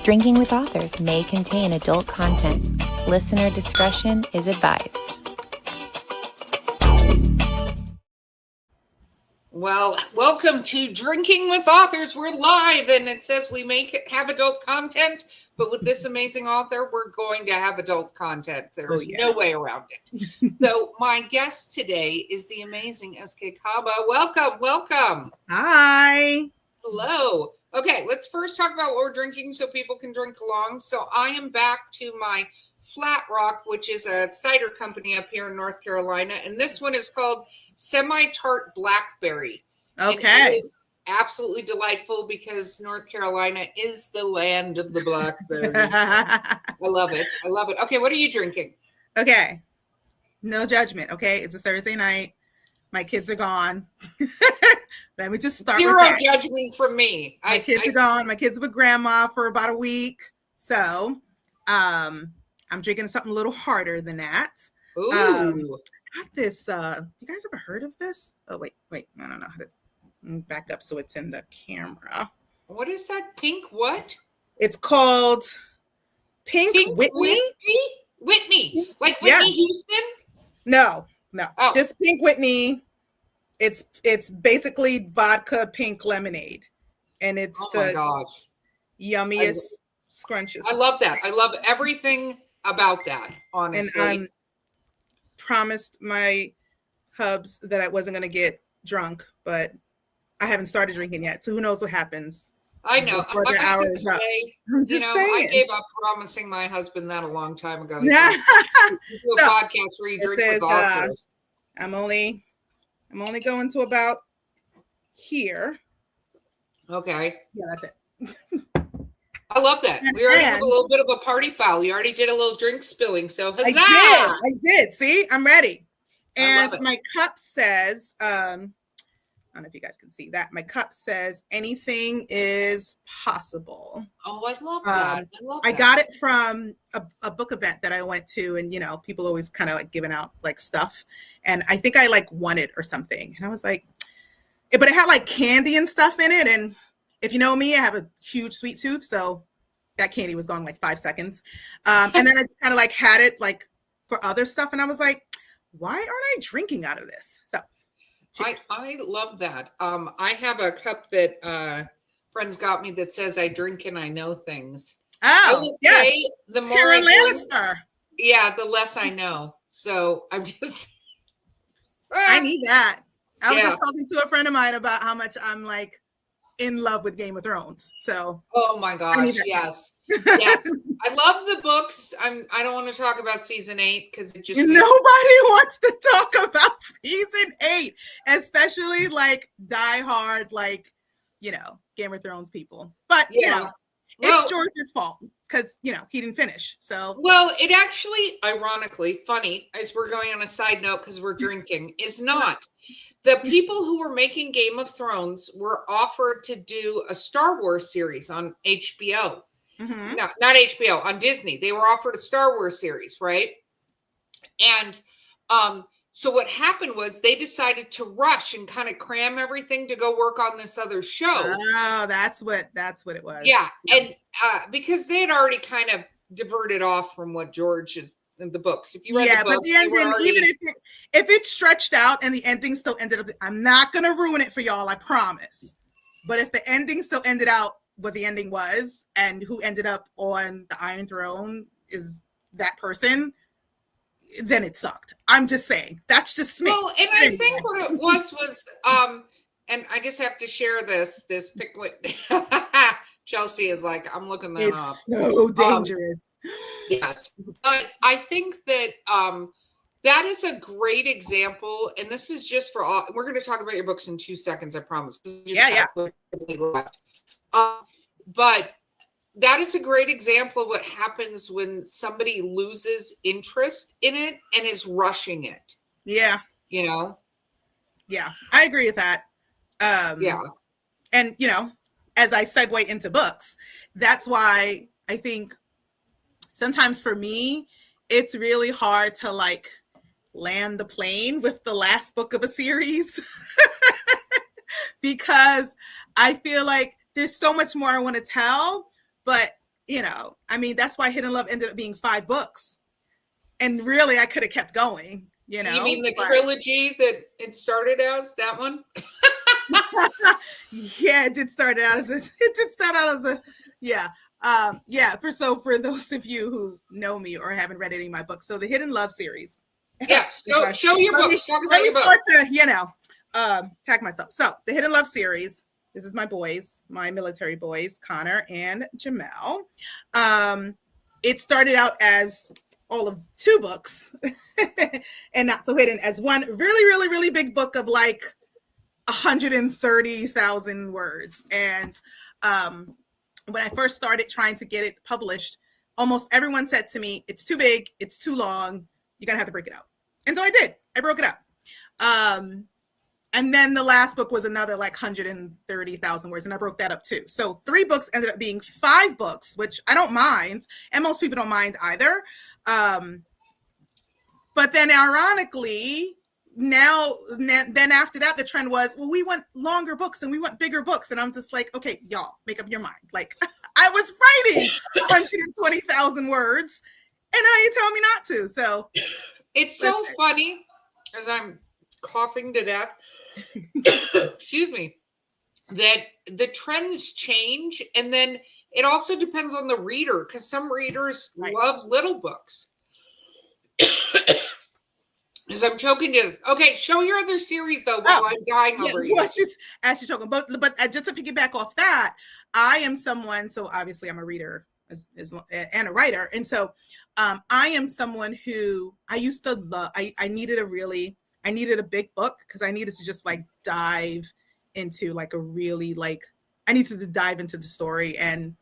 Drinking with Authors may contain adult content. Listener discretion is advised. Well, welcome to Drinking with Authors. We're live, and it says we have adult content, but with this amazing author, we're going to have adult content. There's no way around it. So my guest today is the amazing Eskay Kabba. Welcome. Hi. Hello. Okay, let's first talk about what we're drinking so people can drink along. So I am back to my Flat Rock, which is a cider company up here in North Carolina, and this one is called Semi-Tart Blackberry. Okay. And it is absolutely delightful because North Carolina is the land of the blackberries. I love it. Okay, what are you drinking? Okay. No judgment, okay? It's a Thursday night. My kids are gone. Let me just start Zero with that. judgment from me. My kids are gone. My kids are with grandma for about a week. So I'm drinking something a little harder than that. Ooh. Got this. You guys ever heard of this? Oh, wait. I don't know how to back up so it's in the camera. What is that? Pink what? It's called Pink Whitney. Whitney. Like Whitney Houston? No. Oh. Just Pink Whitney. It's basically vodka pink lemonade. And it's yummiest scrunches. I love that. I love everything about that, honestly. And promised my hubs that I wasn't going to get drunk, but I haven't started drinking yet. So who knows what happens. I know. I'm just saying. I gave up promising my husband that a long time ago. Do a podcast where you drink with authors. I'm only going to about here. Okay. Yeah, that's it. I love that. We already have a little bit of a party foul. We already did a little drink spilling. So huzzah! I did. See, I'm ready. And my cup says, I don't know if you guys can see that. My cup says, anything is possible. Oh, I love that. I got it from a book event that I went to, and people always kind of like giving out like stuff. And I think I like won it or something. And I was like, but it had like candy and stuff in it. And if you know me, I have a huge sweet tooth. So that candy was gone in like 5 seconds. And then I kind of like had it like for other stuff. And I was like, why aren't I drinking out of this? So I love that. I have a cup that friends got me that says I drink and I know things. Oh, yes. The more Lannister. Yeah, the less I know. So I'm just I need that. I was just talking to a friend of mine about how much I'm like in love with Game of Thrones. So oh my gosh, yes. Yes. I love the books. I don't want to talk about season 8 because it just nobody wants to talk about season 8, especially like diehard, like Game of Thrones people. But it's George's fault because he didn't finish. So it actually, ironically, funny as we're going on a side note because we're drinking, is not. The people who were making Game of Thrones were offered to do a Star Wars series on HBO. Mm-hmm. No, not HBO, on Disney. They were offered a Star Wars series, right? And so what happened was they decided to rush and kind of cram everything to go work on this other show. Oh, that's what it was. Yeah. And because they had already kind of diverted off from what George is in the books. If you read the books, but the ending, even if it stretched out and the ending still ended up, I'm not going to ruin it for y'all, I promise. But if the ending still ended out what the ending was and who ended up on the Iron Throne is that person, then it sucked. I'm just saying. That's just me. Well, and I think what it was and I just have to share this pick with Chelsea is like, I'm looking that up. It's so dangerous. Yes. But I think that that is a great example. And this is just for all, we're going to talk about your books in 2 seconds, I promise. Yeah. But that is a great example of what happens when somebody loses interest in it and is rushing it. Yeah. Yeah, I agree with that. And, as I segue into books, that's why I think sometimes for me, it's really hard to like land the plane with the last book of a series because I feel like there's so much more I want to tell, but I mean, that's why Hidden Love ended up being 5 books. And really, I could have kept going, You mean the trilogy that it started as, that one? Yeah, it did start out as for those of you who know me or haven't read any of my books, so the Hidden Love series. Yes, show your books. Let me start to, tag myself. So the Hidden Love series, this is my boys, my military boys, Connor and Jamel. It started out as all of 2 books and Not So Hidden as one really, really, really big book of like 130,000 words. And when I first started trying to get it published, almost everyone said to me, it's too big, it's too long, you're gonna have to break it out. And so I did. I broke it up. And then the last book was another like 130,000 words, and I broke that up too. So 3 books ended up being 5 books, which I don't mind, and most people don't mind either. But then ironically, then after that, the trend was, well, we want longer books and we want bigger books. And I'm just like, okay, y'all, make up your mind. Like, I was writing 120,000 words, and now you tell me not to. So it's so funny, as I'm coughing to death, excuse me, that the trends change. And then it also depends on the reader, because some readers love little books. Because I'm choking to. Okay, show your other series though while I'm dying over you. As she's choking, but just to piggyback off that, I am someone. So obviously, I'm a reader and a writer, and so I am someone who I used to love. I needed a big book because I needed to just like dive into like a really like I needed to dive into the story and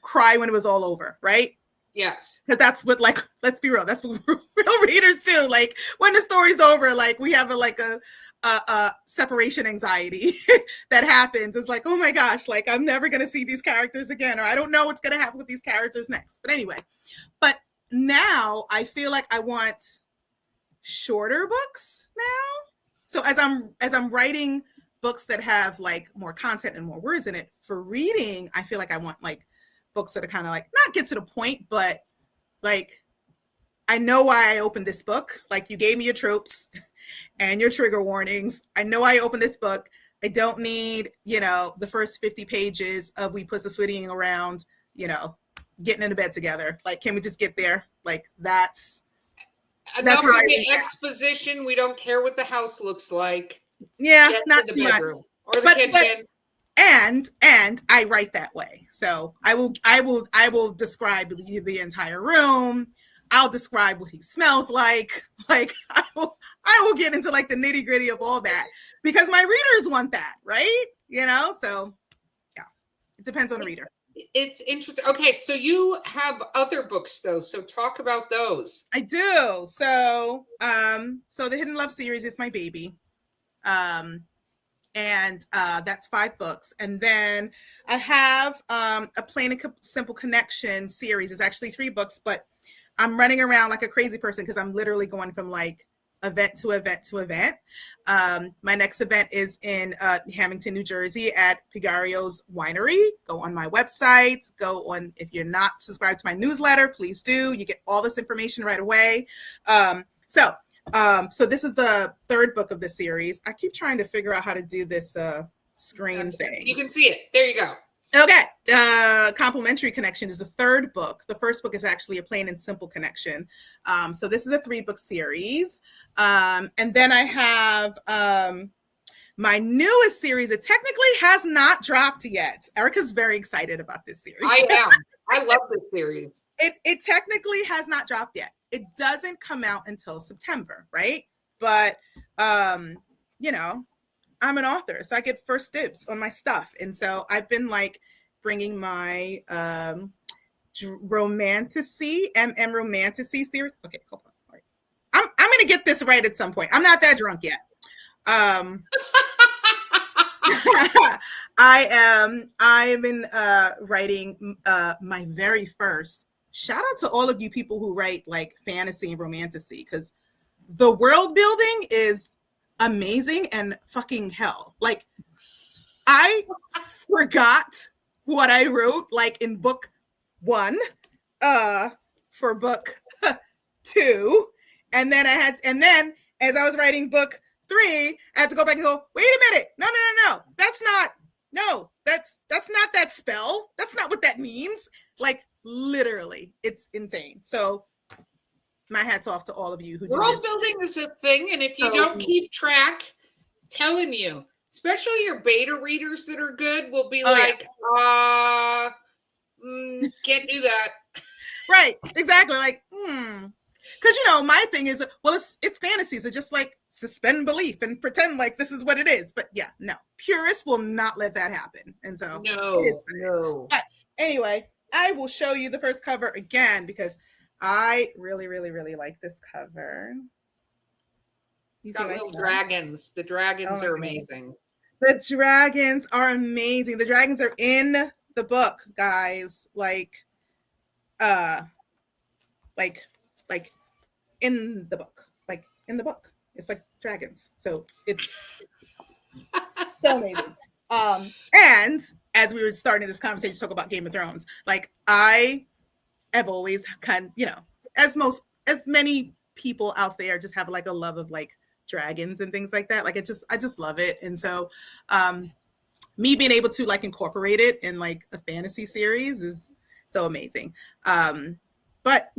cry when it was all over, right? Yes. Because that's what, like, let's be real, that's what real readers do. Like, when the story's over, like, we have a separation anxiety that happens. It's like, oh my gosh, like, I'm never going to see these characters again, or I don't know what's going to happen with these characters next. But anyway, but now I feel like I want shorter books now. So as I'm writing books that have, like, more content and more words in it, for reading, I feel like I want, like, books that are kind of like not get to the point, but like I know why I opened this book. Like, you gave me your tropes and your trigger warnings. I know I opened this book. I don't need the first 50 pages of we pussyfooting around getting into bed together. Like, can we just get there? Like, that's enough of the exposition. We don't care what the house looks like. Yeah, not too much. Or the kitchen. And I write that way. So I will describe the entire room. I'll describe what he smells like. Like, I will get into like the nitty gritty of all that because my readers want that, right? So yeah, it depends on the reader. It's interesting. Okay, so you have other books though. So talk about those. I do. So the Hidden Love series is my baby. And that's 5 books. And then I have a Plain and Simple Connection series. It's actually 3 books, but I'm running around like a crazy person because I'm literally going from like event to event to event. My next event is in Hamilton, New Jersey at Pigario's Winery. Go on my website. If you're not subscribed to my newsletter, please do. You get all this information right away. So this is the 3rd book of the series. I keep trying to figure out how to do this screen thing. You can see it. There you go. Okay. Complementary Connection is the 3rd book. The 1st book is actually a Plain and Simple Connection. So this is a 3-book series. And then I have my newest series. It technically has not dropped yet. Erica's very excited about this series. I am. I love this series. It technically has not dropped yet. It doesn't come out until September, right? But, I'm an author, so I get first dibs on my stuff. And so I've been like bringing my romantasy, romantasy series. Okay, hold on. All right. I'm going to get this right at some point. I'm not that drunk yet. I've been writing my very first. Shout out to all of you people who write like fantasy and romantasy, because the world building is amazing and fucking hell. Like, I forgot what I wrote, like in book 1, for book 2, and then as I was writing book 3, I had to go back and go, wait a minute, no, that's not that spell. That's not what that means. Like literally, it's insane. So my hat's off to all of you who do World this. building is a thing, and if you don't keep track, telling you, especially your beta readers that are good, will be can't do that. Right, exactly. Like, because my thing is, well, it's fantasy, so just like suspend belief and pretend like this is what it is. But yeah, no, purists will not let that happen, and so no. But anyway, I will show you the first cover again because I really, really, really like this cover. It's got little dragons. The dragons are amazing. The dragons are amazing. The dragons are in the book, guys. Like in the book. Like in the book. It's like dragons. So it's so amazing. And as we were starting this conversation to talk about Game of Thrones, like I have always as many people out there just have like a love of like dragons and things like that. Like I just love it. And so me being able to like incorporate it in like a fantasy series is so amazing. But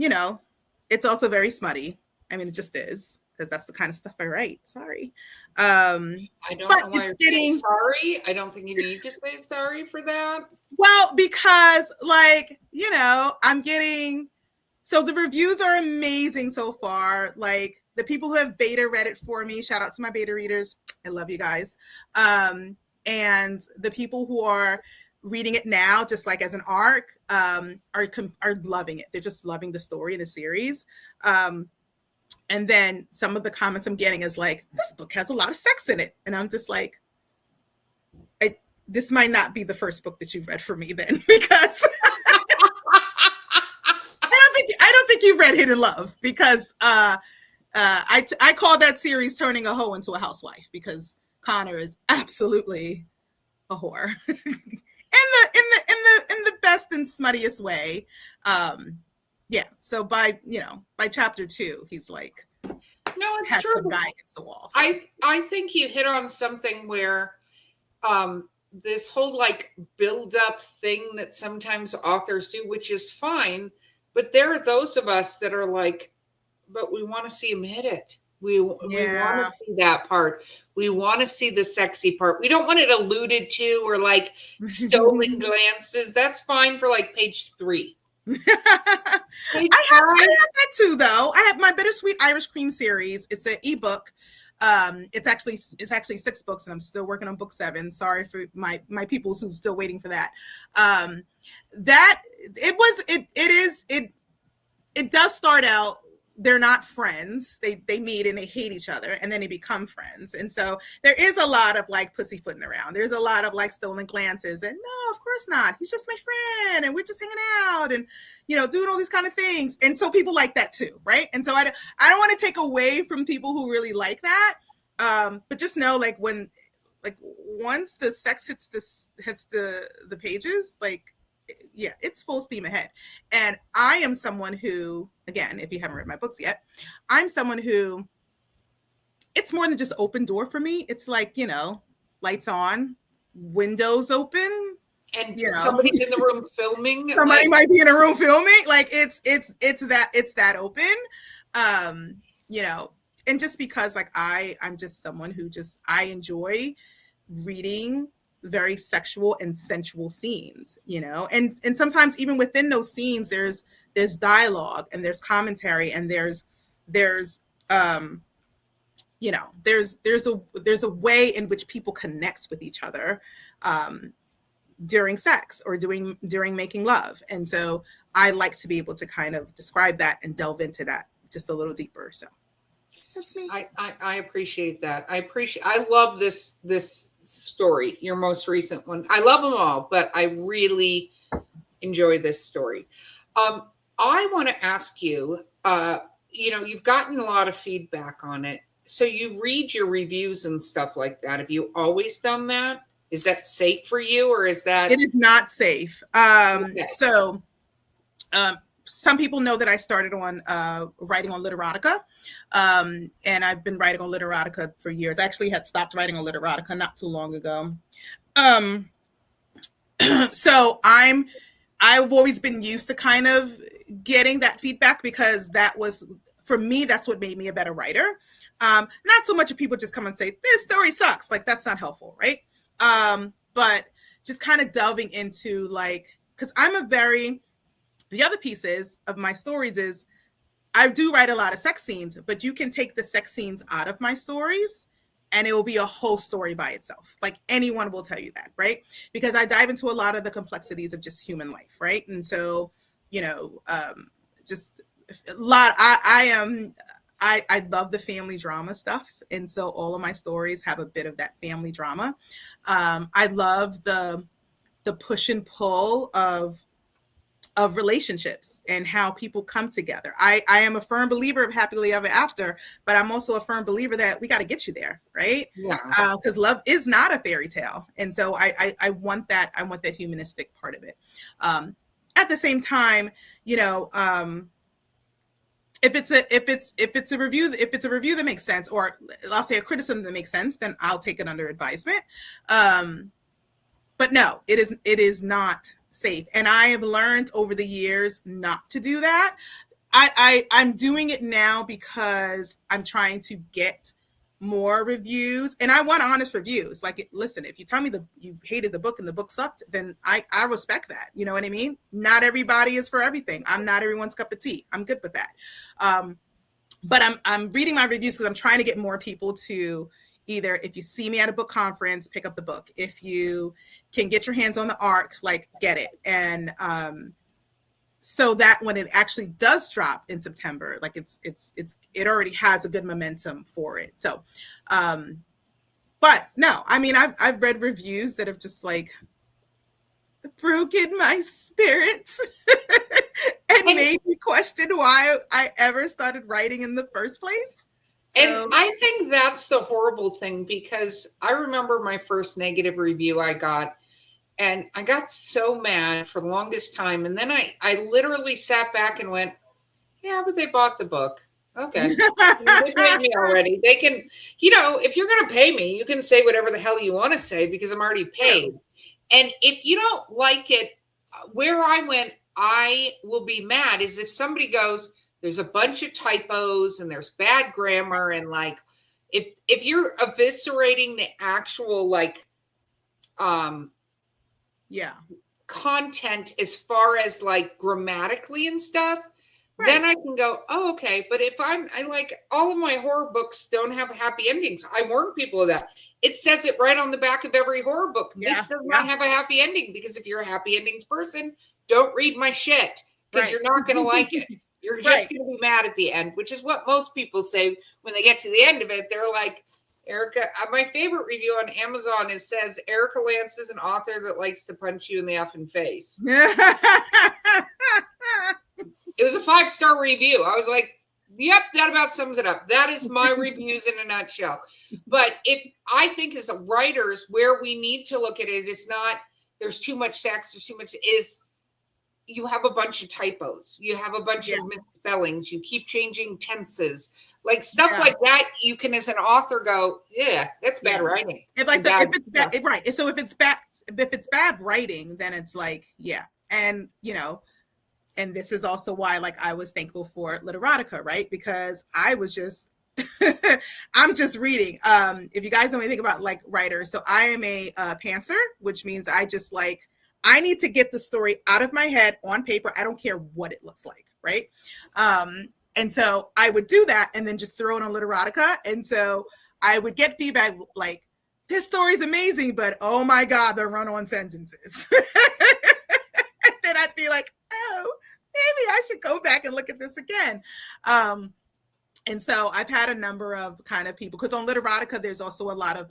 it's also very smutty. I mean, it just is, because that's the kind of stuff I write. Sorry. I don't know why you're saying sorry. I don't think you need to say sorry for that. Well, because like, I'm getting, so the reviews are amazing so far. Like the people who have beta read it for me, shout out to my beta readers. I love you guys. And the people who are reading it now, just like as an arc, are loving it. They're just loving the story and the series. And then some of the comments I'm getting is like, this book has a lot of sex in it. And I'm just like, this might not be the first book that you've read for me then, because I don't think you've read Hidden Love, because I call that series turning a hoe into a housewife, because Connor is absolutely a whore in the best and smuttiest way. Yeah. So by chapter 2, he's like, no, it's has true. some guy against the wall. So. I think you hit on something where this whole like build up thing that sometimes authors do, which is fine, but there are those of us that are like, but we want to see him hit it. We want to see that part. We want to see the sexy part. We don't want it alluded to or like stolen glances. That's fine for like page 3. I have that too, though. I have my Bittersweet Irish Cream series. It's an ebook. It's actually 6 books, and I'm still working on book 7. Sorry for my peoples who's still waiting for that. It does start out, they're not friends. They meet and they hate each other, and then they become friends. And so there is a lot of like pussyfooting around. There's a lot of like stolen glances, and no, of course not. He's just my friend, and we're just hanging out, and doing all these kind of things. And so people like that too, right? And so I don't want to take away from people who really like that, but just know like once the sex hits the pages, like. Yeah, it's full steam ahead. And I am someone who, again, if you haven't read my books yet, I'm someone who, it's more than just open door for me. It's like, lights on, windows open, and somebody's in the room filming. Somebody might be in a room filming. Like it's that open. And just because like I'm just someone who I enjoy reading very sexual and sensual scenes, and sometimes even within those scenes there's dialogue and there's commentary and there's a way in which people connect with each other during sex or during making love. And so I like to be able to kind of describe that and delve into that just a little deeper. So that's me. I appreciate that. I love this story, your most recent one. I love them all, but I really enjoy this story. I want to ask you, you've gotten a lot of feedback on it. So you read your reviews and stuff like that. Have you always done that? Is that safe for you, or is that? It is not safe. Okay. So some people know that I started on writing on Literotica, and I've been writing on Literotica for years. I actually had stopped writing on Literotica not too long ago. So I've always been used to kind of getting that feedback, because that was, for me, that's what made me a better writer. Not so much if people just come and say, this story sucks. Like, that's not helpful, right? But just kind of delving into, like, because the other pieces of my stories is I do write a lot of sex scenes, but you can take the sex scenes out of my stories and it will be a whole story by itself. Like, anyone will tell you that, right? Because I dive into a lot of the complexities of just human life, right? And so, just a lot. I love the family drama stuff, and so all of my stories have a bit of that family drama. I love the push and pull of relationships and how people come together. I am a firm believer of happily ever after, but I'm also a firm believer that we got to get you there, right? Yeah. Because love is not a fairy tale, and so I want that. I want that humanistic part of it. At the same time, if it's a review that makes sense, or I'll say a criticism that makes sense, then I'll take it under advisement. But no, it is not safe. And I have learned over the years not to do that. I'm doing it now because I'm trying to get more reviews, and I want honest reviews. Like, listen, if you tell me you hated the book and the book sucked, then I respect that. You know what I mean? Not everybody is for everything. I'm not everyone's cup of tea. I'm good with that. But I'm reading my reviews because I'm trying to get more people to either, if you see me at a book conference, pick up the book. If you can get your hands on the ARC, like, get it. And so that when it actually does drop in September, like, it already has a good momentum for it. So, but no, I mean, I've read reviews that have just, like, broken my spirit and made me question why I ever started writing in the first place. And I think that's the horrible thing, because I remember my first negative review I got, and I got so mad for the longest time. And then I literally sat back and went, yeah, but they bought the book. Okay. They paid me already. They can, if you're going to pay me, you can say whatever the hell you want to say, because I'm already paid. And if you don't like it, where I went, I will be mad is if somebody goes, there's a bunch of typos and there's bad grammar, and, like, if you're eviscerating the actual, like, content as far as, like, grammatically and stuff, right, then I can go, oh, okay. But if I like, all of my horror books don't have happy endings. I warn people of that. It says it right on the back of every horror book. Yeah, this does not have a happy ending, because if you're a happy endings person, don't read my shit, because you're not going to like it. You're just going to be mad at the end, which is what most people say when they get to the end of it. They're like, Erica, my favorite review on Amazon says, Erica Lance is an author that likes to punch you in the effing face. It was a 5-star review. I was like, yep, that about sums it up. That is my reviews in a nutshell. But I think as writers, where we need to look at it is not, there's too much sex, there's too much, is you have a bunch of typos. You have a bunch of misspellings. You keep changing tenses. Like, stuff like that, you can, as an author, go, yeah, that's bad writing. If it's bad, right. So if it's bad writing, then it's like, yeah. And, and this is also why, like, I was thankful for Literotica, right? Because I was just, I'm just reading. If you guys know anything about, like, writers, so I am a pantser, which means I just, like, I need to get the story out of my head on paper. I don't care what it looks like, right? And so I would do that and then just throw it on Literotica. And so I would get feedback like, this story's amazing, but oh my God, the run-on sentences. And then I'd be like, oh, maybe I should go back and look at this again. And so I've had a number of kind of people, because on Literotica, there's also a lot of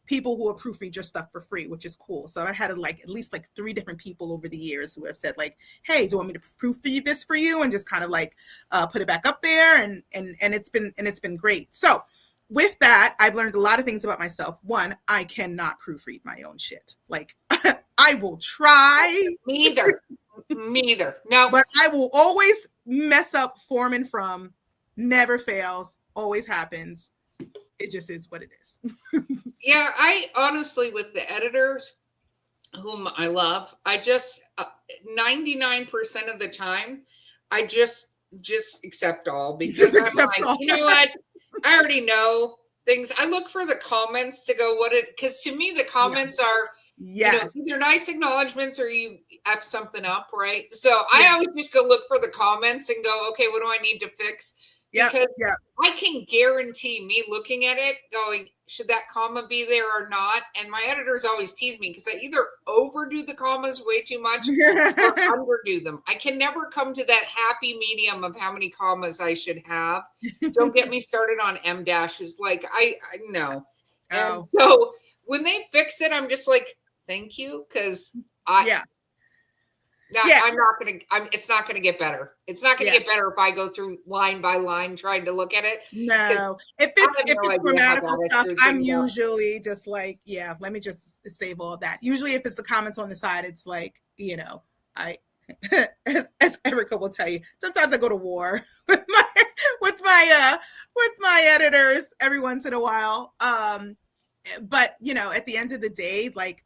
people who will proofread your stuff for free, which is cool. So I had at least 3 different people over the years who have said, like, hey, do you want me to proofread this for you? And just kind of put it back up there. And it's been great. So with that, I've learned a lot of things about myself. One, I cannot proofread my own shit. Like, I will try. Me either. Me either. No. But I will always mess up form and from. Never fails. Always happens. It just is what it is. Yeah, I honestly, with the editors, whom I love, I just 99% of the time, I just accept all, because I'm like, all. You know what? I already know things. I look for the comments to go because to me the comments are either nice acknowledgments or you F something up, right? So I always just go look for the comments and go, okay, what do I need to fix? Because I can guarantee me looking at it going, should that comma be there or not? And my editors always tease me because I either overdo the commas way too much or underdo them. I can never come to that happy medium of how many commas I should have. Don't get me started on M dashes. Like I know. And so when they fix it, I'm just like, thank you. Because I'm not going to, it's not going to get better. It's not going to get better if I go through line by line trying to look at it. No, if it's grammatical stuff, I'm usually just like, let me just save all that. Usually if it's the comments on the side, it's like, I, as Erica will tell you, sometimes I go to war with my editors every once in a while. But at the end of the day, like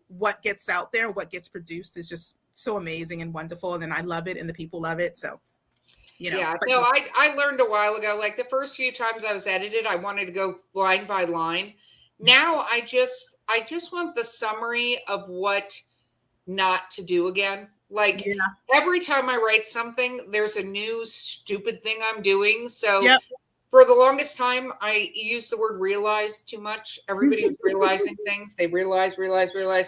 what gets out there, what gets produced is just so amazing and wonderful, and I love it and the people love it. So I learned a while ago, like the first few times I was edited, I wanted to go line by line. Now I just want the summary of what not to do again. Like every time I write something, there's a new stupid thing I'm doing. So for the longest time, I used the word realize too much. Everybody was realizing things. They realize.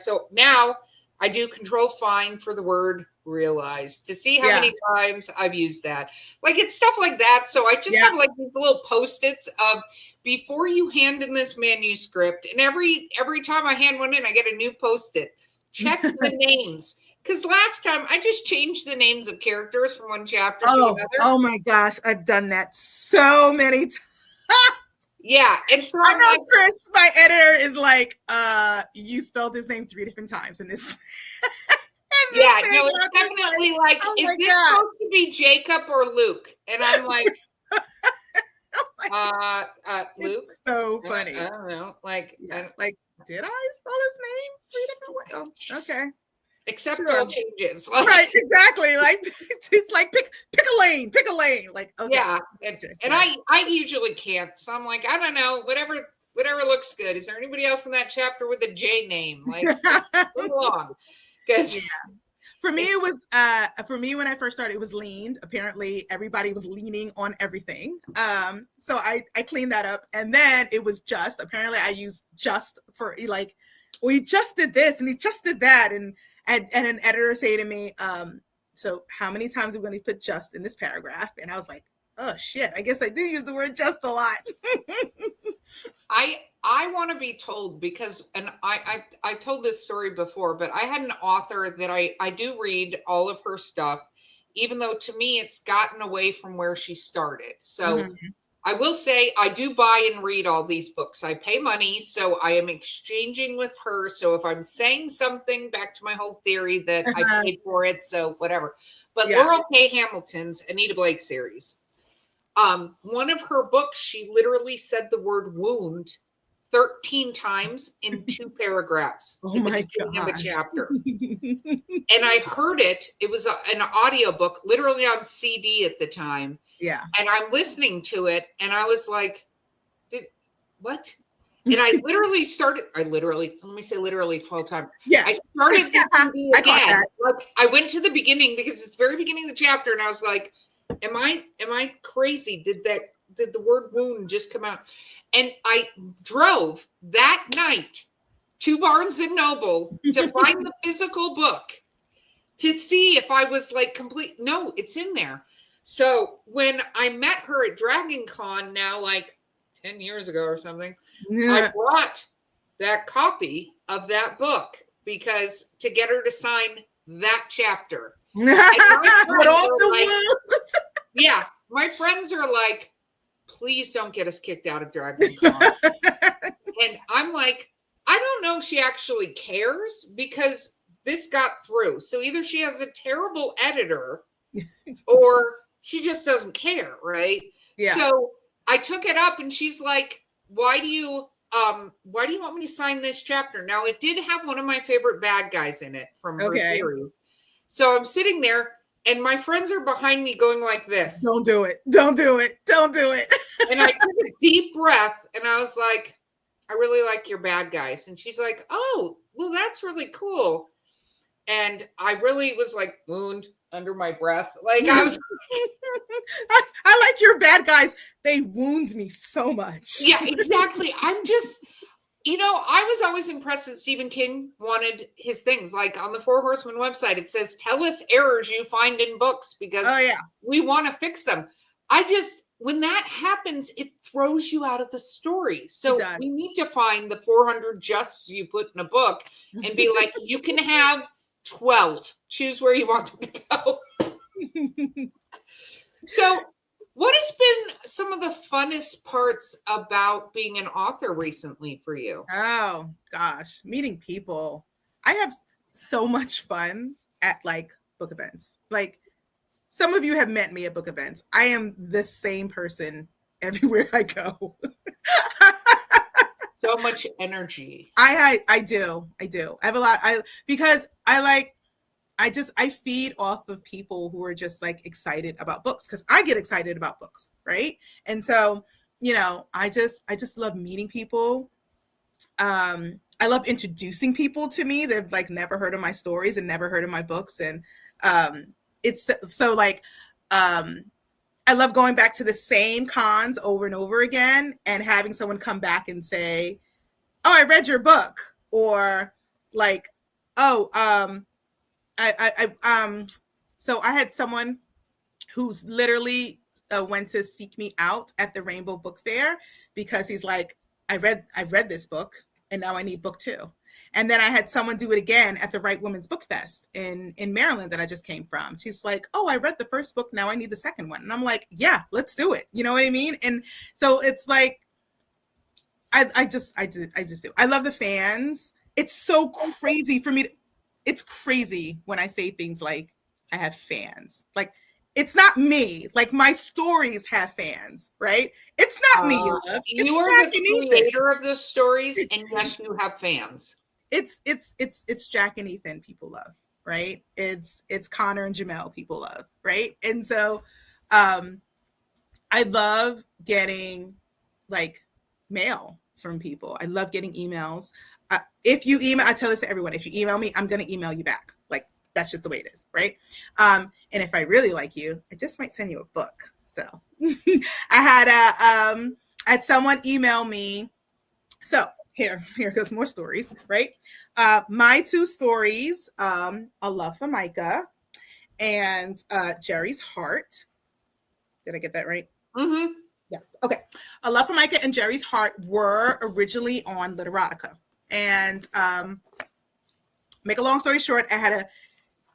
So now I do Control-Find for the word realize to see how many times I've used that. Like it's stuff like that. So I just have like these little Post-its of before you hand in this manuscript, and every time I hand one in, I get a new Post-it. Check the names. Because last time I just changed the names of characters from one chapter to another. Oh my gosh, I've done that so many times. Yeah, and so I know Chris, my editor, is like, you spelled his name 3 different times in this. No, it's definitely like, is this supposed to be Jacob or Luke? And I'm like, Luke. It's so funny. I don't know. Like, did I spell his name 3 different ways? Oh, okay. Except all changes. Right, exactly. Like it's like pick a lane. Like, okay. Yeah. And I usually can't. So I'm like, I don't know, whatever looks good. Is there anybody else in that chapter with a J name? Like move along. Because for me it was when I first started, it was leaned. Apparently everybody was leaning on everything. So I cleaned that up, and then it was just. Apparently I used just for like, well, he just did this and he just did that, and an editor say to me, so how many times are we going to put just in this paragraph? And I was like, oh shit, I guess I do use the word just a lot. I want to be told, because, and I told this story before, but I had an author that I do read all of her stuff, even though to me it's gotten away from where she started. So I will say I do buy and read all these books. I pay money, so I am exchanging with her. So if I'm saying something, back to my whole theory that I paid for it, so whatever. But Laurel K. Hamilton's Anita Blake series. One of her books, she literally said the word wound 13 times in 2 paragraphs in the beginning of the chapter. And I heard it. It was an audiobook, literally on CD at the time. Yeah. And I'm listening to it, and I was like, what? And I literally started, let me say literally 12 times. Yeah. I started the CD again. Like, I went to the beginning because it's the very beginning of the chapter, and I was like, am I crazy? Did the word wound just come out? And I drove that night to Barnes and Noble to find the physical book to see if I was like complete. No, it's in there. So when I met her at Dragon Con now, like 10 years ago or something, I brought that copy of that book because to get her to sign that chapter. And my friends are like, my friends are like, please don't get us kicked out of DragonCon. And I'm like, I don't know if she actually cares because this got through. So either she has a terrible editor or she just doesn't care, right? Yeah. So I took it up and she's like, why do you want me to sign this chapter? Now it did have one of my favorite bad guys in it from her series. So I'm sitting there and my friends are behind me going like this. Don't do it. Don't do it. Don't do it. And I took a deep breath and I was like, I really like your bad guys. And she's like, oh, well, that's really cool. And I really was like wound under my breath. Like I was I like your bad guys. They wound me so much. Yeah, exactly. I'm just, I was always impressed that Stephen King wanted his things. Like on the Four Horsemen website, it says, tell us errors you find in books because we want to fix them. When that happens, it throws you out of the story. So we need to find the 400 justs you put in a book and be like, you can have 12. Choose where you want to go. So what has been some of the funnest parts about being an author recently for you? Oh, gosh. Meeting people. I have so much fun at book events. Some of you have met me at book events. I am the same person everywhere I go. So much energy. I do. I have a lot. Because I feed off of people who are just excited about books because I get excited about books, right? And so, I just love meeting people. I love introducing people to me. They've never heard of my stories and never heard of my books, and it's so I love going back to the same cons over and over again and having someone come back and say, oh, I read your book, or so I had someone who's literally went to seek me out at the Rainbow Book Fair because he's like, I read this book and now I need book 2. And then I had someone do it again at the Right Women's Book Fest in Maryland that I just came from. She's like, oh, I read the first book. Now I need the second one. And I'm like, yeah, let's do it. You know what I mean? And so it's I just do. I love the fans. It's so crazy for me. It's crazy when I say things like I have fans. It's not me. My stories have fans, right? It's not me, love. It's you are the creator of those stories, and yes, you have fans. It's Jack and Ethan people love, right? It's Connor and Jamel people love, right? And so I love getting mail from people. I love getting emails. If you email, I tell this to everyone, if you email me, I'm going to email you back. That's just the way it is, right? And if I really like you, I just might send you a book. So I had someone email me. So here goes more stories, right? My 2 stories, A Love for Micah and Jerry's Heart. Did I get that right? Mm-hmm. Yes. Okay. A Love for Micah and Jerry's Heart were originally on Literotica. And make a long story short, I had a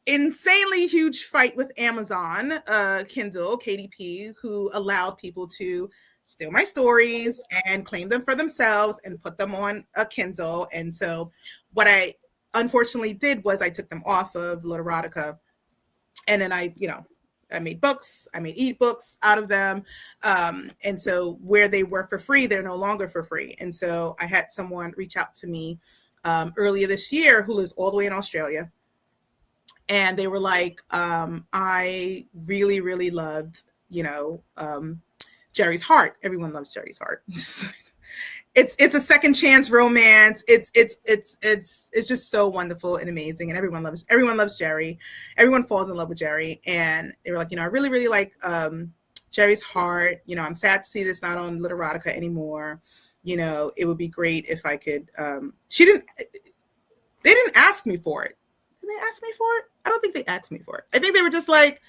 insanely huge fight with Amazon Kindle, KDP, who allowed people to steal my stories and claim them for themselves and put them on a Kindle. And so what I unfortunately did was I took them off of Literotica, and then I made books, I made ebooks out of them. And so where they were for free, they're no longer for free. And so I had someone reach out to me earlier this year who lives all the way in Australia. And they were like, I really, really loved, Jerry's Heart. Everyone loves Jerry's Heart. It's a second chance romance. It's just so wonderful and amazing. And everyone loves Jerry. Everyone falls in love with Jerry. And they were like, I really, really like Jerry's Heart. I'm sad to see this not on Literotica anymore. It would be great if I could. They didn't ask me for it. Did they ask me for it? I don't think they asked me for it. I think they were just like,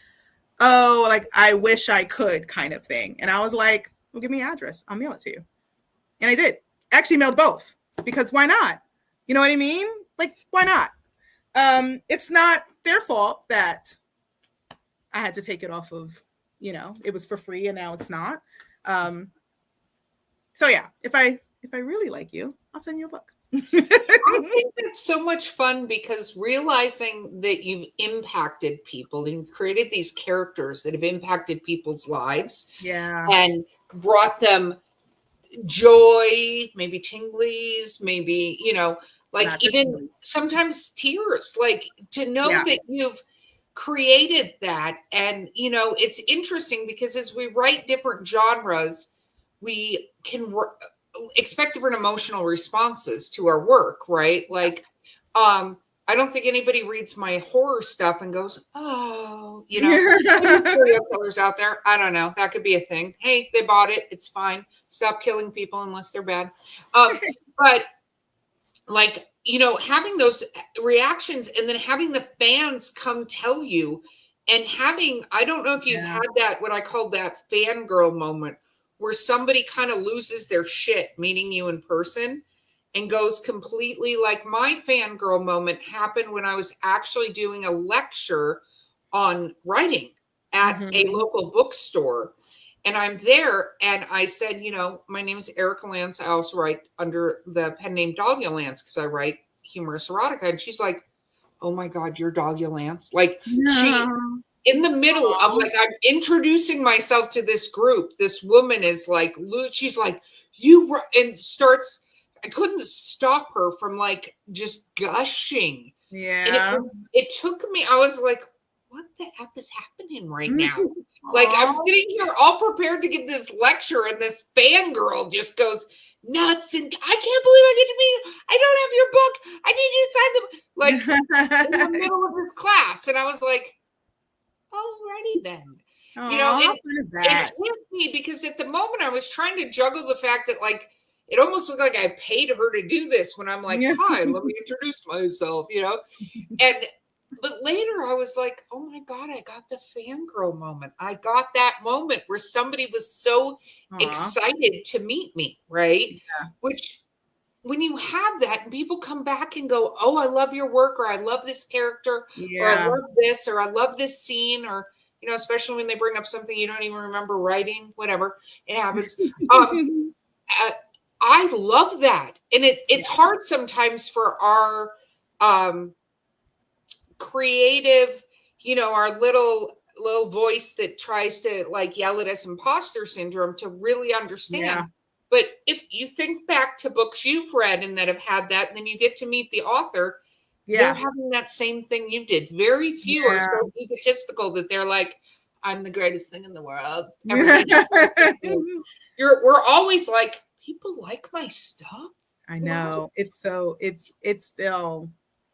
oh, I wish I could kind of thing. And I was like, well, give me your address. I'll mail it to you. And I did. Actually mailed both because why not? You know what I mean? Why not? It's not their fault that I had to take it off of, it was for free and now it's not. So yeah, if I really like you, I'll send you a book. I think that's so much fun because realizing that you've impacted people and you've created these characters that have impacted people's lives Yeah. and brought them joy, maybe tinglies, maybe, like Lots of even tinglies. sometimes tears, like to know Yeah. that you've created that. And, it's interesting because as we write different genres, we can expect different emotional responses to our work, right? Like, I don't think anybody reads my horror stuff and goes, oh, maybe serial killers out there. I don't know. That could be a thing. Hey, they bought it. It's fine. Stop killing people unless they're bad. But like, having those reactions and then having the fans come tell you and I don't know if you've had that, what I call that fangirl moment where somebody kind of loses their shit meeting you in person and goes completely, like my fangirl moment happened when I was actually doing a lecture on writing at a local bookstore. And I'm there and I said, my name is Erica Lance. I also write under the pen name Dahlia Lance because I write humorous erotica. And she's like, oh my God, you're Dahlia Lance. Like she, in the middle of like, I'm introducing myself to this group. This woman is like, she's like, and starts, I couldn't stop her from like just gushing. Yeah. And it took me, I was like, what the F is happening right now? Like I'm sitting here all prepared to give this lecture and this fangirl just goes nuts and I can't believe I get to meet you. I don't have your book. I need you to sign the like in the middle of this class. And I was like, alrighty then. It hit me because at the moment I was trying to juggle the fact that like it almost looked like I paid her to do this when I'm like, hi, let me introduce myself, but later I was like, oh my God, I got the fangirl moment. I got that moment where somebody was so excited to meet me, right? Yeah. Which when you have that and people come back and go, oh, I love your work, or I love this character, or I love this, or I love this scene, or, especially when they bring up something you don't even remember writing, whatever, it happens. I love that. And it's hard sometimes for our creative, our little voice that tries to like yell at us, imposter syndrome, to really understand. Yeah. But if you think back to books you've read and that have had that, and then you get to meet the author, they're having that same thing you did. Very few are so egotistical that they're like, I'm the greatest thing in the world. We're always like, people like my stuff. I know. It's still,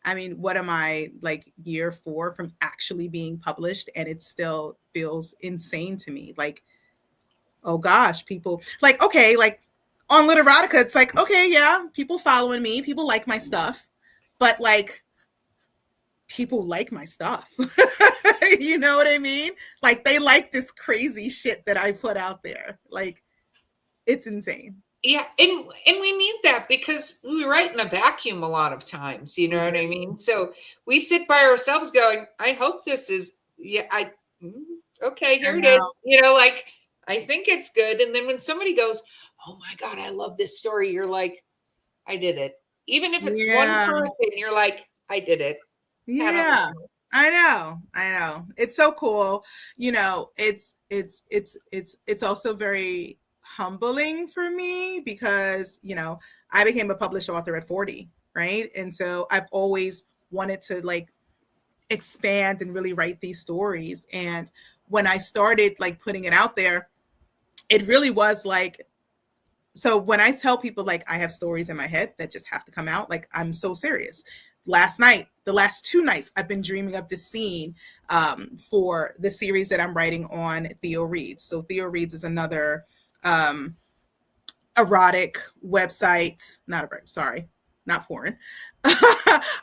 I mean, what am I, like year 4 from actually being published, and it still feels insane to me. Like, oh gosh, people like, okay, like on Literotica, it's like, okay, yeah, people following me, people like my stuff, but like people like my stuff. You know what I mean? Like they like this crazy shit that I put out there. Like it's insane. Yeah, and we need that because we write in a vacuum a lot of times, you know what I mean? So we sit by ourselves going, I hope this is, okay, here it is. Like, I think it's good. And then when somebody goes, oh my God, I love this story, you're like, I did it. Even if it's one person, you're like, I did it. Yeah, I know. It's so cool. It's also very humbling for me because, I became a published author at 40, right? And so I've always wanted to like expand and really write these stories. And when I started like putting it out there, it really was like, so when I tell people like I have stories in my head that just have to come out, like I'm so serious. The last 2 nights, I've been dreaming of this scene for the series that I'm writing on Theo Reads. So Theo Reads is another erotic website, not porn,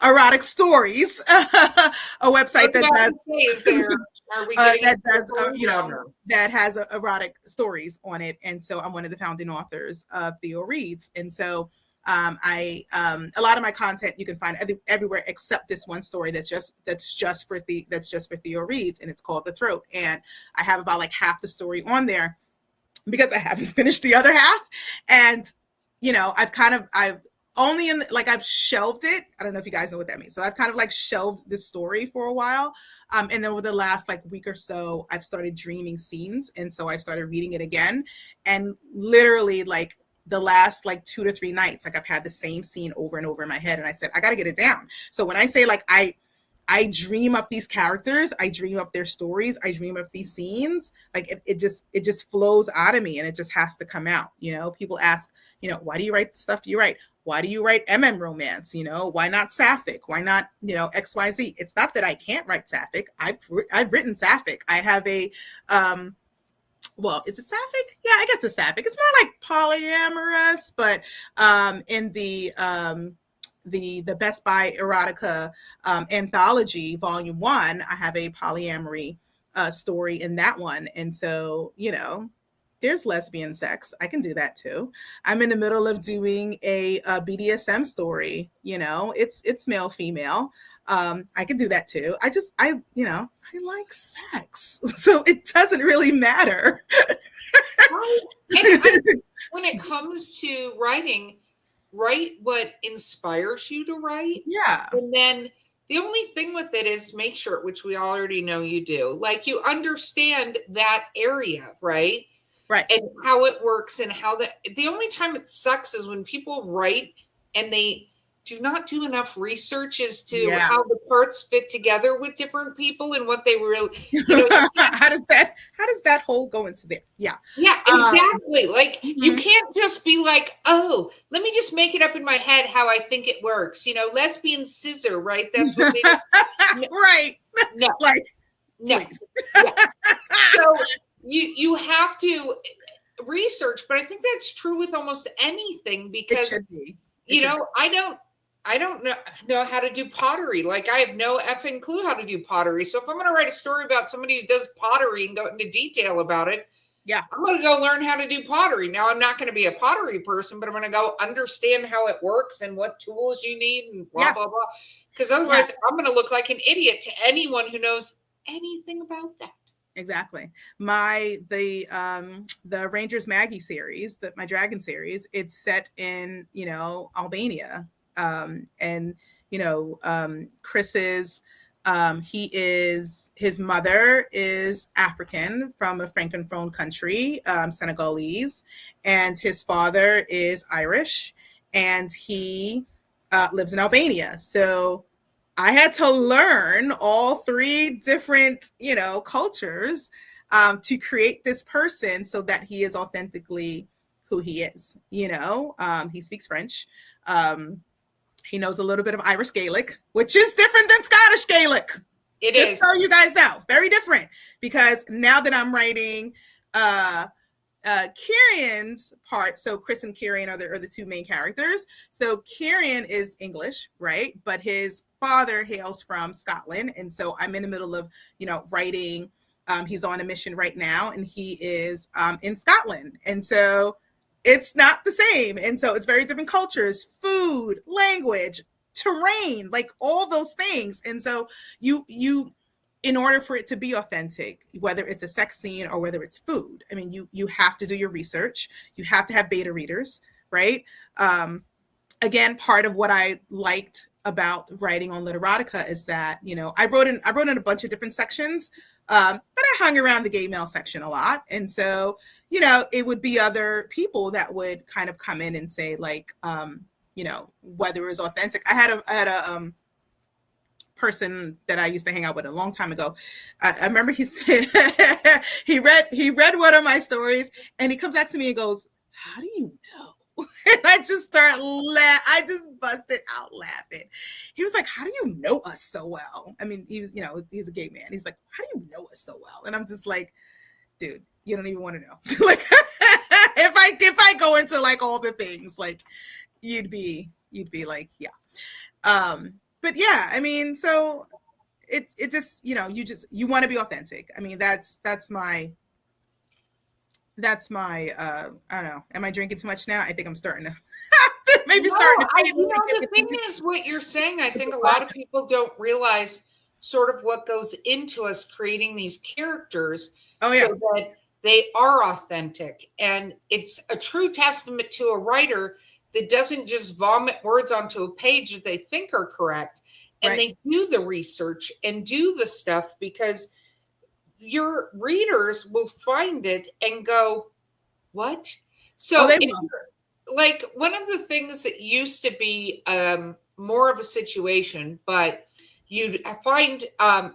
erotic stories, a website that has erotic stories on it. And so I'm one of the founding authors of Theo Reads. And so a lot of my content you can find everywhere except this one story that's just for Theo Reads, and it's called The Throat. And I have about like half the story on there. because I haven't finished the other half. And, I've only I've shelved it. I don't know if you guys know what that means. So I've kind of like shelved this story for a while. And then over the last like week or so, I've started dreaming scenes. And so I started reading it again. And literally like the last like 2 to 3 nights, like I've had the same scene over and over in my head. And I said, I got to get it down. So when I say like, I dream up these characters, I dream up their stories, I dream up these scenes, like it just flows out of me, and it just has to come out. People ask, why do you write the stuff you write? Why do you write romance? Why not sapphic? Why not, XYZ? It's not that I can't write sapphic. I've written sapphic. I have a, well, is it sapphic? Yeah, I guess it's sapphic. It's more like polyamorous, but in the Best Buy Erotica anthology, volume 1, I have a polyamory story in that one. And so, there's lesbian sex. I can do that too. I'm in the middle of doing a BDSM story. It's male, female. I can do that too. I like sex. So it doesn't really matter. When it comes to writing, write what inspires you to write. Yeah. And then the only thing with it is make sure, which we already know you do, like you understand that area, right? Right. And how it works, and how the only time it sucks is when people write and they do not do enough research as to how the parts fit together with different people and what they really, how does that whole go into there? Yeah. Yeah, exactly. You can't just be like, oh, let me just make it up in my head how I think it works. Lesbian scissor, right? That's what they do. No. Right. No. No. Yeah. So you have to research, but I think that's true with almost anything, because it should be. I don't know how to do pottery. Like, I have no effing clue how to do pottery. So if I'm going to write a story about somebody who does pottery and go into detail about it, I'm going to go learn how to do pottery. Now, I'm not going to be a pottery person, but I'm going to go understand how it works and what tools you need and blah, blah, blah. Because otherwise I'm going to look like an idiot to anyone who knows anything about that. Exactly. The Rangers Magi series, my dragon series, it's set in, Albania. And Chris's, his mother is African from a francophone country, Senegalese, and his father is Irish, and he lives in Albania. So I had to learn all 3 different, cultures to create this person so that he is authentically who he is. He speaks French. He knows a little bit of Irish Gaelic, which is different than Scottish Gaelic. It Just is. so you guys know, very different. Because now that I'm writing Kieran's part, so Chris and Kieran are the 2 main characters. So Kieran is English, right? But his father hails from Scotland. And so I'm in the middle of, writing. He's on a mission right now, and he is in Scotland. And so it's not the same. And so it's very different cultures, food, language, terrain, like all those things. And so you in order for it to be authentic, whether it's a sex scene or whether it's food, I mean, you have to do your research. You have to have beta readers, right? Again, part of what I liked about writing on Literotica is that, I wrote in a bunch of different sections, but I hung around the gay male section a lot. And so, it would be other people that would kind of come in and say, like, whether it was authentic. I had a person that I used to hang out with a long time ago. I remember he said he read one of my stories, and he comes back to me and goes, "How do you know?" And I just start I just busted out laughing. He was like, "How do you know us so well?" I mean, he's a gay man. He's like, "How do you know us so well?" And I'm just like, dude, you don't even want to know. Like, if I go into like all the things, like you'd be like, yeah. But yeah, I mean, so it just, you want to be authentic. I mean, that's my I don't know. Am I drinking too much now? I think I'm starting to maybe starting to. The thing is, what you're saying, I think a lot of people don't realize sort of what goes into us creating these characters. Oh yeah. So that they are authentic. And it's a true testament to a writer that doesn't just vomit words onto a page that they think are correct. And they do the research and do the stuff, because your readers will find it and go, what? So like, one of the things that used to be more of a situation, but you'd find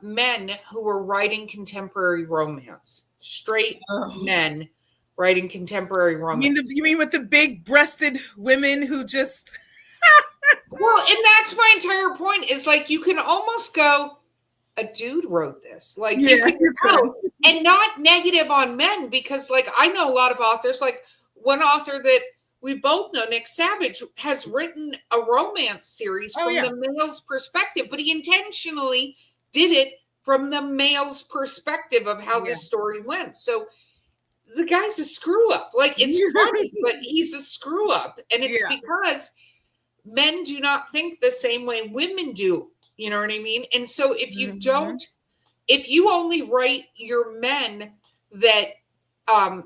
men who were writing contemporary romance, straight men writing contemporary romance. You mean with the big-breasted women who just... Well, and that's my entire point, is like, you can almost go, a dude wrote this. Like, you can go, and not negative on men, because like, I know a lot of authors, like one author that we both know, Nick Savage, has written a romance series from the male's perspective, but he intentionally did it from the male's perspective of how this story went. So the guy's a screw up. Like, it's funny, but he's a screw up. And it's because men do not think the same way women do. You know what I mean? And so if you if you only write your men that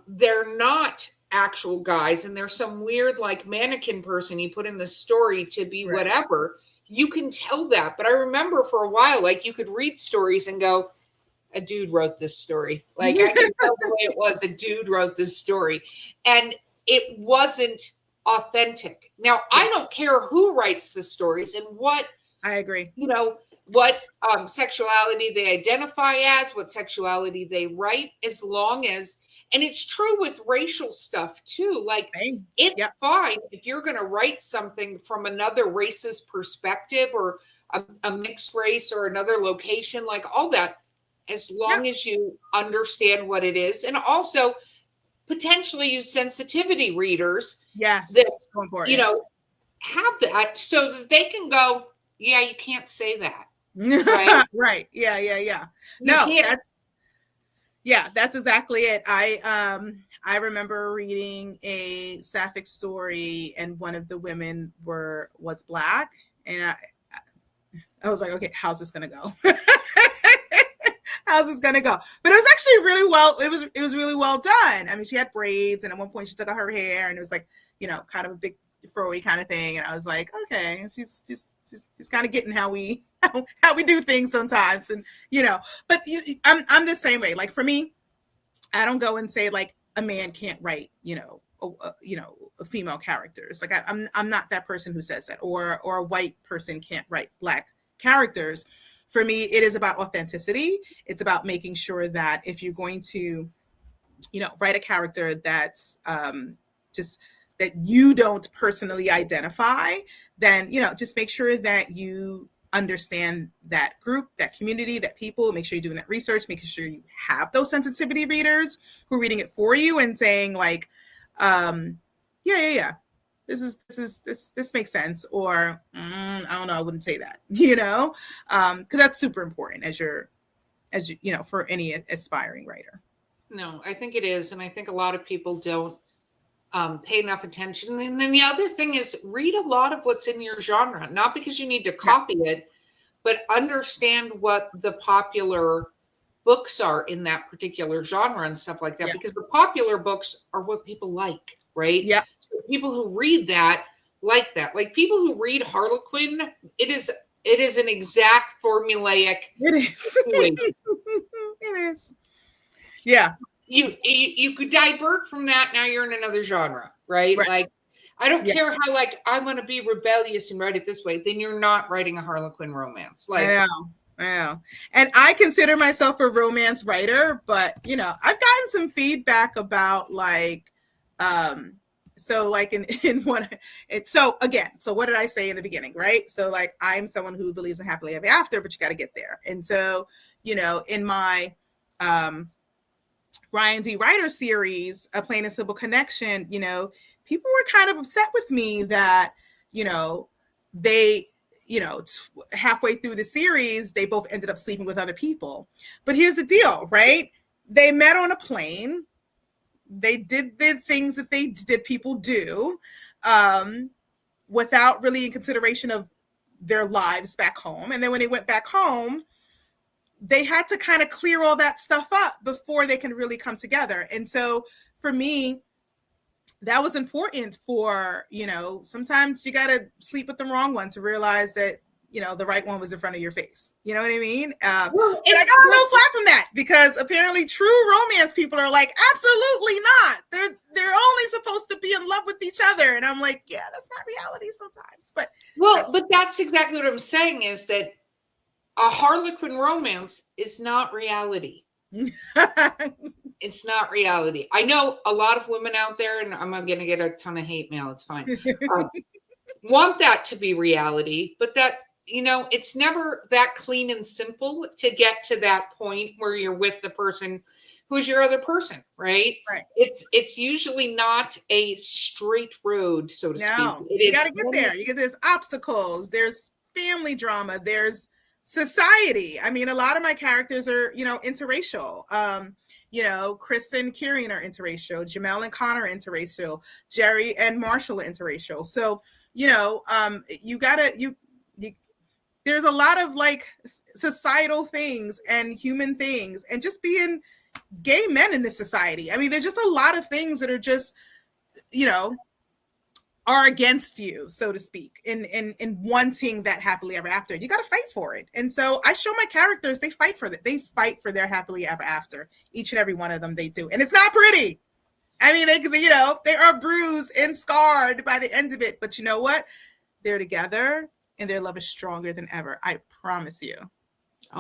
they're not actual guys, and there's some weird like mannequin person you put in the story to be whatever, you can tell that. But I remember for a while, like, you could read stories and go, a dude wrote this story. Like, I can tell the way it was, a dude wrote this story. And it wasn't authentic. Now, I don't care who writes the stories and what, I agree, you know, what sexuality they identify as, what sexuality they write, as long as, and it's true with racial stuff too. Like, it's fine if you're going to write something from another race's perspective, or a mixed race, or another location, like all that, as long as you understand what it is. And also potentially use sensitivity readers that, so important, you know, have that, so that they can go, yeah, you can't say that. Right. Yeah. No, that's exactly it. I remember reading a sapphic story, and one of the women was Black, and I was like, okay, how's this gonna go? How's this gonna go? But it was actually really well. It was really well done. I mean, she had braids, and at one point she took out her hair, and it was like, you know, kind of a big furry kind of thing. And I was like, okay, she's kind of getting how we do things sometimes, and you know. But I'm the same way. Like, for me, I don't go and say like a man can't write, female characters. Like, I'm not that person who says that, or a white person can't write Black characters. For me, it is about authenticity. It's about making sure that if you're going to, write a character that's just that you don't personally identify, then, just make sure that you understand that group, that community, that people. Make sure you're doing that research, making sure you have those sensitivity readers who are reading it for you and saying like, this makes sense, or I don't know, I wouldn't say that, because that's super important as you for any aspiring writer. No, I think it is, and I think a lot of people don't pay enough attention. And then the other thing is, read a lot of what's in your genre, not because you need to copy it, but understand what the popular books are in that particular genre and stuff like that, because the popular books are what people like, right? Yeah. So people who read that like that. Like, people who read Harlequin, it is an exact formulaic situation. It is. Yeah. You could divert from that. Now you're in another genre, right? Like, I don't care how, like, I want to be rebellious and write it this way. Then you're not writing a Harlequin romance. Like, I know. And I consider myself a romance writer, but I've gotten some feedback about like, so like in one, so what did I say in the beginning, right? So like, I'm someone who believes in happily ever after, but you got to get there. And so, in my, Ryan D. Ryder series, A Plain and Simple Connection, people were kind of upset with me that, they, halfway through the series, they both ended up sleeping with other people. But here's the deal, right? They met on a plane. They did the things that people do, without really in consideration of their lives back home. And then when they went back home, they had to kind of clear all that stuff up before they can really come together. And so for me, that was important for, sometimes you got to sleep with the wrong one to realize that, the right one was in front of your face. You know what I mean? Well, and I got a little flack from that because apparently true romance people are like, absolutely not. They're only supposed to be in love with each other. And I'm like, yeah, that's not reality sometimes. But that's exactly what I'm saying, is that a Harlequin romance is not reality. It's not reality. I know a lot of women out there, and I'm going to get a ton of hate mail. It's fine. Want that to be reality, but that, it's never that clean and simple to get to that point where you're with the person who's your other person, right? Right. It's usually not a straight road, so to speak. You got to get there. There's obstacles. There's family drama. There's society. I mean, a lot of my characters are, interracial. Chris and Kieran are interracial. Jamel and Connor are interracial. Jerry and Marshall are interracial. So, there's a lot of like societal things and human things and just being gay men in this society. I mean, there's just a lot of things that are just, are against you, so to speak, in wanting that happily ever after. You got to fight for it. And so I show my characters, they fight for that. They fight for their happily ever after. Each and every one of them, they do. And it's not pretty. I mean, they are bruised and scarred by the end of it. But you know what? They're together and their love is stronger than ever. I promise you.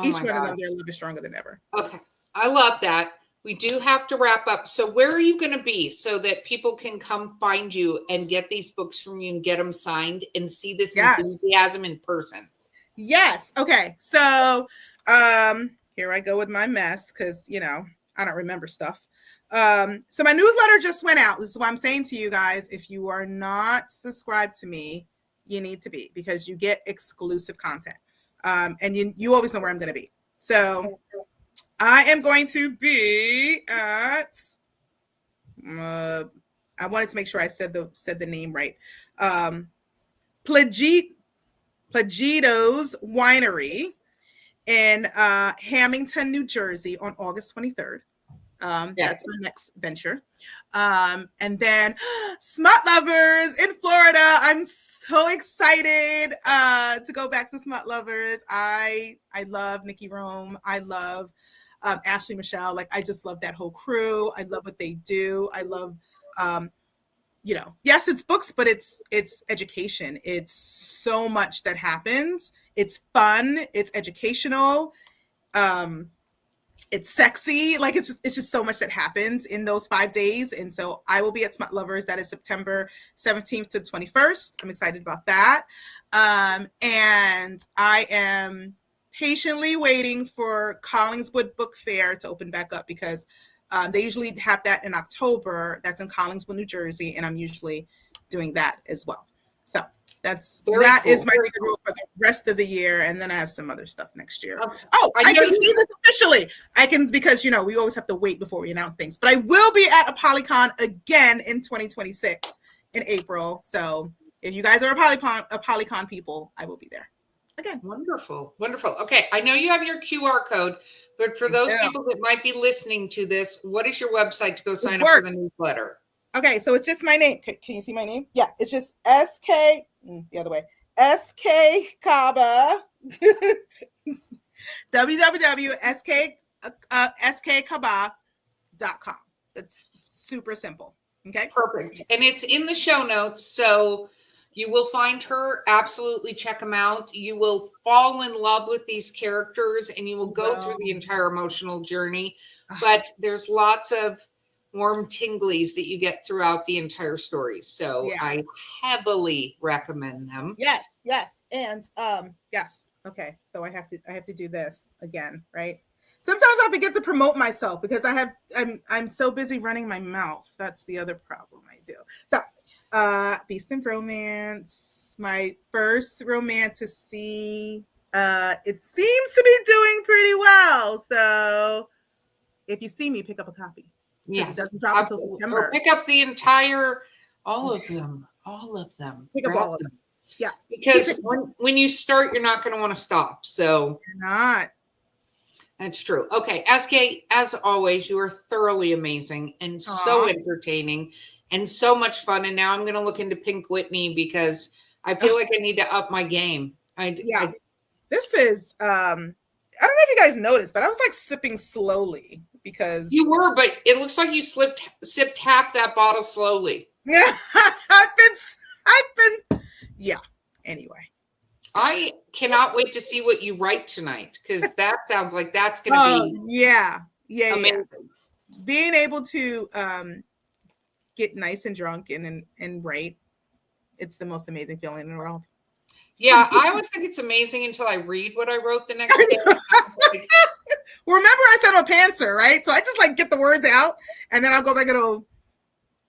Each one of them, their love is stronger than ever. Okay. I love that. We do have to wrap up. So where are you going to be so that people can come find you and get these books from you and get them signed and see this enthusiasm in person? Yes. Okay. So here I go with my mess because, I don't remember stuff. So my newsletter just went out. This is what I'm saying to you guys. If you are not subscribed to me, you need to be, because you get exclusive content. And you always know where I'm going to be. So I am going to be at, I wanted to make sure I said the name right. Plagito's Winery in Hamilton, New Jersey on August 23rd. That's my next venture. And then Smut Lovers in Florida. I'm so excited to go back to Smut Lovers. I love Nikki Rome. I love Ashley Michelle. Like, I just love that whole crew. I love what they do. I love, yes, it's books, but it's education. It's so much that happens. It's fun. It's educational. It's sexy. Like, it's just so much that happens in those 5 days. And so I will be at Smut Lovers. That is September 17th to 21st. I'm excited about that. And I am patiently waiting for Collingswood Book Fair to open back up, because they usually have that in October. That's in Collingswood, New Jersey, and I'm usually doing that as well. So that is my schedule for the rest of the year, and then I have some other stuff next year. Okay. Oh, I can see this officially. I can, because we always have to wait before we announce things. But I will be at a Polycon again in 2026 in April. So if you guys are a Polycon people, I will be there. Again. Wonderful. Okay. I know you have your QR code, but for those people that might be listening to this, what is your website to go sign up for the newsletter? Okay. So it's just my name. Can you see my name? Yeah. It's just Eskay, the other way. Eskay Kabba. www.skkabba.com. It's super simple. Okay. Perfect. And it's in the show notes. So you will find her. Absolutely check them out. You will fall in love with these characters, and you will go through the entire emotional journey. But there's lots of warm tinglies that you get throughout the entire story. So I heavily recommend them. Yes. And yes. Okay. So I have to do this again, right? Sometimes I forget to promote myself because I'm so busy running my mouth. That's the other problem I do. So Beast and Bromance, my first romantasy. It seems to be doing pretty well. So if you see me, pick up a copy. Yes. It doesn't drop until September. Or pick up the entire, all of them. Pick up all of them. Yeah. Because when you start, you're not going to want to stop. So you're not. That's true. Okay, Eskay, as always, you are thoroughly amazing and so entertaining and so much fun. And now I'm going to look into Pink Whitney because I feel like I need to up my game. This is, I don't know if you guys noticed, but I was like sipping slowly because you were, but it looks like you sipped half that bottle slowly. Yeah, yeah. Anyway. I cannot wait to see what you write tonight because that sounds like that's going to be amazing. Being able to get nice and drunk and write, it's the most amazing feeling in the world. Yeah, I always think it's amazing until I read what I wrote the next day. Well, remember I said I'm a pantser, right? So I just like get the words out and then I'll go back and go,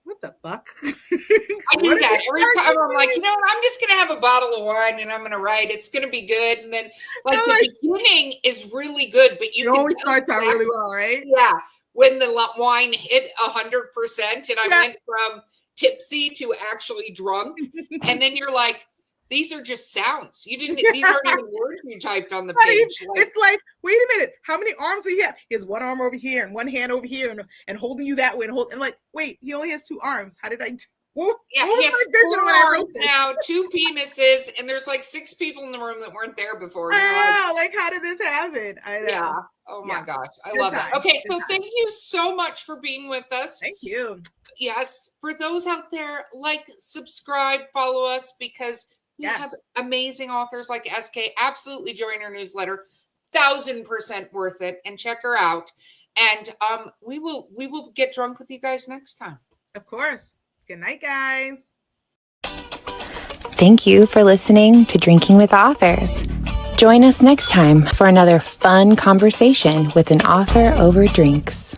what the fuck? I do that every time. I'm like, you know what? I'm just going to have a bottle of wine and I'm going to write. It's going to be good. And then like the beginning is really good, but you always starts out really well, right? Yeah. When the wine hit 100% and I went from tipsy to actually drunk. And then you're like, these are just sounds. These aren't even words you typed on the page. It's like, wait a minute, how many arms do you have? He has one arm over here and one hand over here and holding you that way and like, wait, he only has two arms. How did I do? He has 4 arms now, 2 penises, and there's like 6 people in the room that weren't there before. I know, like how did this happen? I know. Yeah. Oh my gosh. I love it. Okay, so thank you so much for being with us. Thank you. Yes. For those out there, like, subscribe, follow us because we have amazing authors like Eskay. Absolutely join our newsletter. 1000% worth it. And check her out. And we will get drunk with you guys next time. Of course. Good night, guys. Thank you for listening to Drinking with Authors. Join us next time for another fun conversation with an author over drinks.